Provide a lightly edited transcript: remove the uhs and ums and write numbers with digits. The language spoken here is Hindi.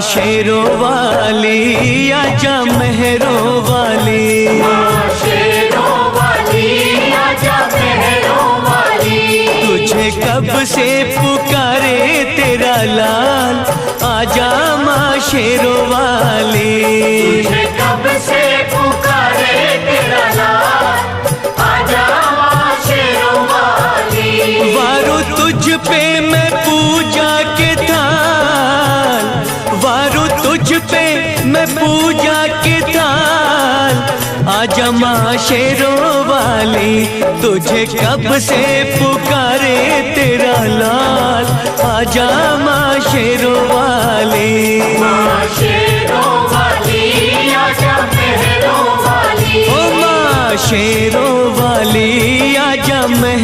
शेरों वाली आजा मेहरों वाली, माँ शेरों वाली आजा मेहरों वाली। तुझे कब से पुकारे तेरा लाल, आजा माँ शेरों वाली। तुझे कब से पुकारे तेरा लाल, आजा माँ शेरों वाली। वारो तुझ पे मैं पूजा के थाल, वारो तुझ पे मैं पूजा के थाल, आजा माँ शेरों वाली। तुझे कब से पुकारे तेरा लाल, आजा माँ शेरों वाली। माँ शेरों वाली आजा मेहरों वाली। ओ माँ शेरों वाली।